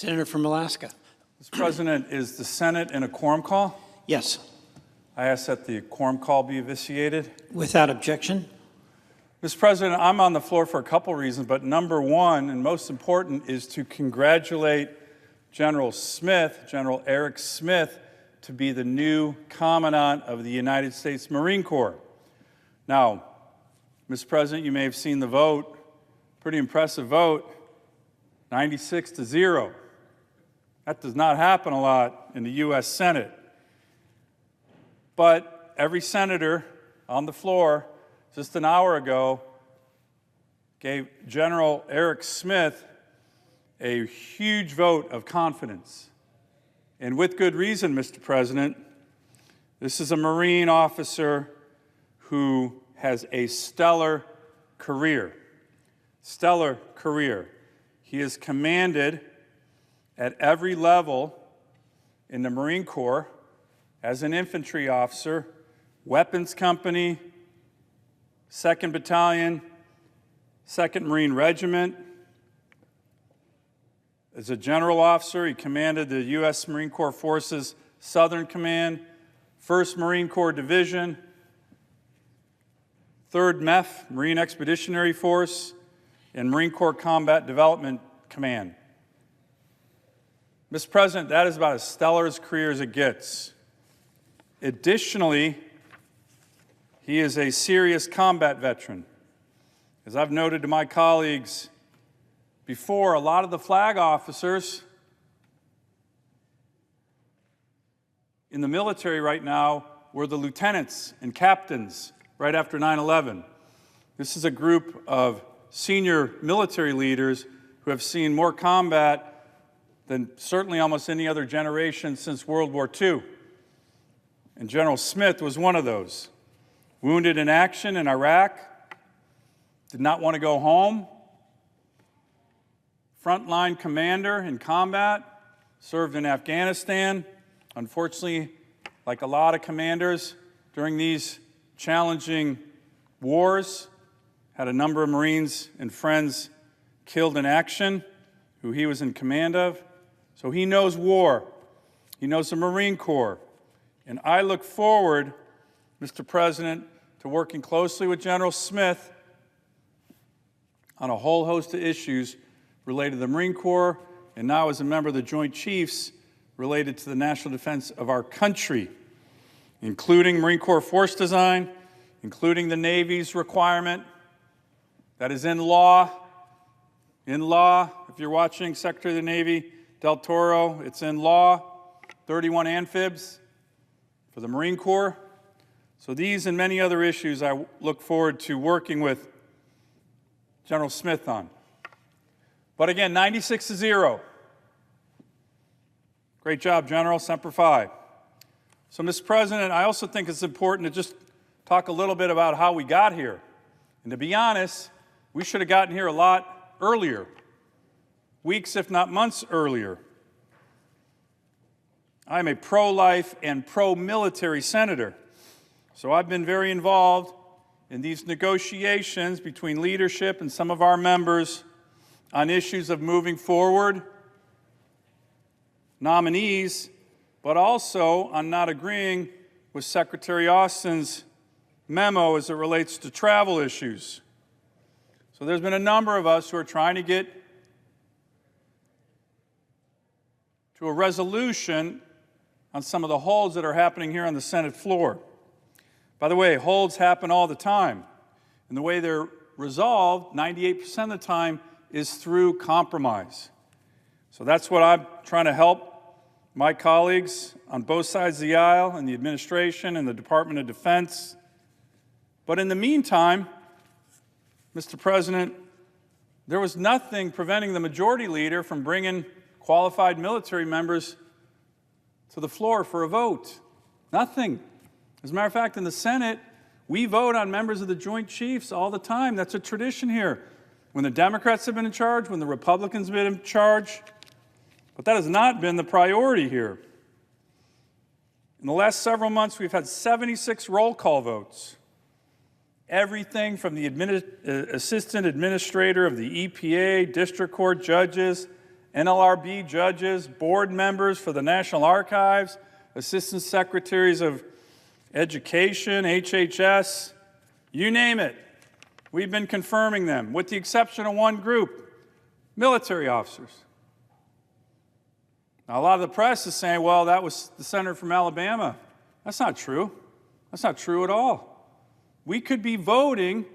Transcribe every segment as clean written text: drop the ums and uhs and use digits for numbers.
Senator from Alaska. Mr. President, is the Senate in a quorum call? Yes. I ask that the quorum call be vitiated. Without objection. Mr. President, I'm on the floor for a couple reasons, but number one, and most important, is to congratulate General Smith, General Eric Smith, to be the new Commandant of the United States Marine Corps. Now, Mr. President, you may have seen the vote, pretty impressive vote, 96-0. That does not happen a lot in the U.S. Senate. But every senator on the floor just an hour ago gave General Eric Smith a huge vote of confidence. And with good reason, Mr. President. This is a Marine officer who has a stellar career. Stellar career. He has commanded at every level in the Marine Corps as an infantry officer, weapons company, 2nd Battalion, 2nd Marine Regiment. As a general officer, he commanded the U.S. Marine Corps Forces Southern Command, 1st Marine Corps Division, 3rd MEF, Marine Expeditionary Force, and Marine Corps Combat Development Command. Mr. President, that is about as stellar a career as it gets. Additionally, he is a serious combat veteran. As I've noted to my colleagues before, a lot of the flag officers in the military right now were the lieutenants and captains right after 9/11. This is a group of senior military leaders who have seen more combat than certainly almost any other generation since World War II. And General Smith was one of those. Wounded in action in Iraq, did not want to go home, frontline commander in combat, served in Afghanistan. Unfortunately, like a lot of commanders during these challenging wars, had a number of Marines and friends killed in action who he was in command of. So he knows war. He knows the Marine Corps. And I look forward, Mr. President, to working closely with General Smith on a whole host of issues related to the Marine Corps, and now as a member of the Joint Chiefs related to the national defense of our country, including Marine Corps force design, including the Navy's requirement that is in law. In law, if you're watching Secretary of the Navy Del Toro, it's in law, 31 amphibs for the Marine Corps. So these and many other issues I look forward to working with General Smith on. But again, 96-0. Great job, General, Semper Fi. So, Mr. President, I also think it's important to just talk a little bit about how we got here. And to be honest, we should have gotten here a lot earlier, weeks if not months earlier. I'm a pro-life and pro-military senator, so I've been very involved in these negotiations between leadership and some of our members on issues of moving forward nominees, but also on not agreeing with Secretary Austin's memo as it relates to travel issues. So there's been a number of us who are trying to get to a resolution on some of the holds that are happening here on the Senate floor. By the way, holds happen all the time. And the way they're resolved, 98% of the time, is through compromise. So that's what I'm trying to help my colleagues on both sides of the aisle, in the administration and the Department of Defense. But in the meantime, Mr. President, there was nothing preventing the majority leader from bringing qualified military members to the floor for a vote. Nothing. As a matter of fact, in the Senate, we vote on members of the Joint Chiefs all the time. That's a tradition here. When the Democrats have been in charge, when the Republicans have been in charge. But that has not been the priority here. In the last several months, we've had 76 roll call votes. Everything from the assistant administrator of the EPA, district court judges, NLRB judges, board members for the National Archives, assistant secretaries of education, HHS, you name it. We've been confirming them, with the exception of one group, military officers. Now, a lot of the press is saying, well, that was the senator from Alabama. That's not true. That's not true at all. We could be voting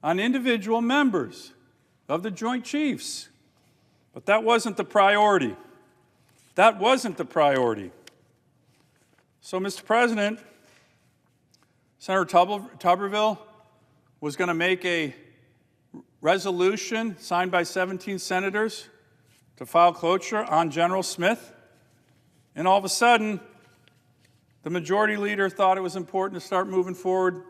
on individual members of the Joint Chiefs, but that wasn't the priority. That wasn't the priority. So, Mr. President, Senator Tuberville was going to make a resolution signed by 17 senators to file cloture on General Smith, and all of a sudden, the majority leader thought it was important to start moving forward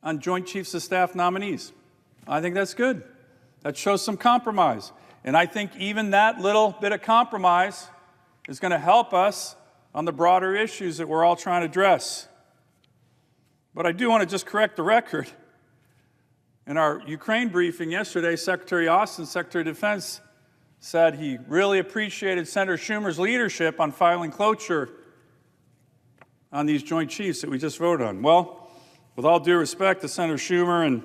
on Joint Chiefs of Staff nominees. I think that's good. That shows some compromise. And I think even that little bit of compromise is going to help us on the broader issues that we're all trying to address. But I do want to just correct the record. In our Ukraine briefing yesterday, Secretary Austin, Secretary of Defense, said he really appreciated Senator Schumer's leadership on filing cloture on these Joint Chiefs that we just voted on. Well, with all due respect to Senator Schumer and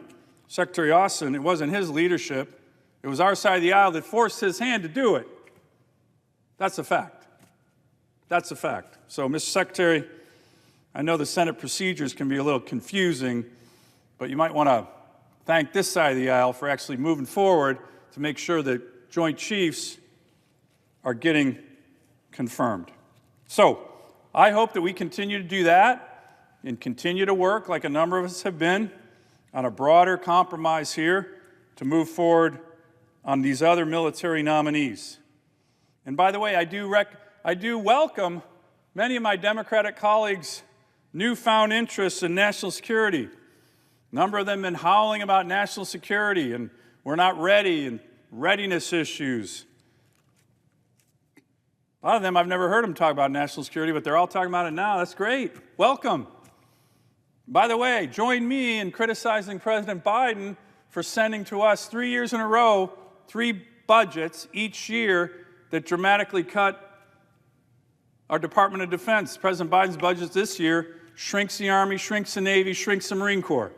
Secretary Austin, it wasn't his leadership. It was our side of the aisle that forced his hand to do it. That's a fact. That's a fact. So, Mr. Secretary, I know the Senate procedures can be a little confusing, but you might want to thank this side of the aisle for actually moving forward to make sure that Joint Chiefs are getting confirmed. So, I hope that we continue to do that and continue to work, like a number of us have been, on a broader compromise here to move forward on these other military nominees. And by the way, I do welcome many of my Democratic colleagues' newfound interest in national security. A number of them have been howling about national security and we're not ready and readiness issues. A lot of them, I've never heard them talk about national security, but they're all talking about it now. That's great. Welcome. By the way, join me in criticizing President Biden for sending to us 3 years in a row 3 budgets each year that dramatically cut our Department of Defense. President Biden's budget this year shrinks the Army, shrinks the Navy, shrinks the Marine Corps.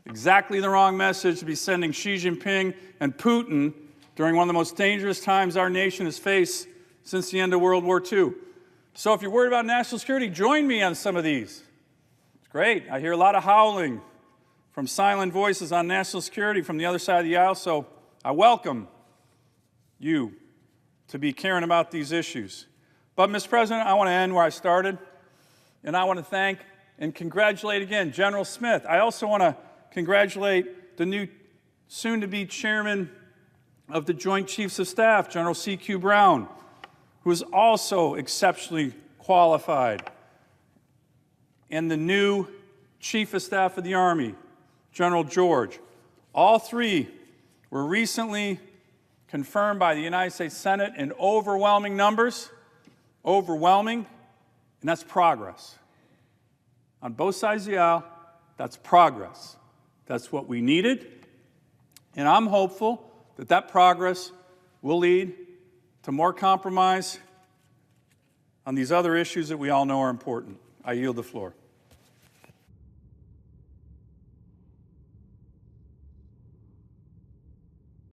Exactly the wrong message to be sending Xi Jinping and Putin during one of the most dangerous times our nation has faced since the end of World War II. So if you're worried about national security, join me on some of these. It's great. I hear a lot of howling from silent voices on national security from the other side of the aisle, so I welcome you to be caring about these issues. But, Mr. President, I want to end where I started, and I want to thank and congratulate again General Smith. I also want to congratulate the new soon-to-be chairman of the Joint Chiefs of Staff, General C.Q. Brown, who is also exceptionally qualified, and the new Chief of Staff of the Army, General George. All 3 were recently confirmed by the United States Senate in overwhelming numbers. Overwhelming, and that's progress. On both sides of the aisle, that's progress. That's what we needed, and I'm hopeful that that progress will lead to more compromise on these other issues that we all know are important. I yield the floor.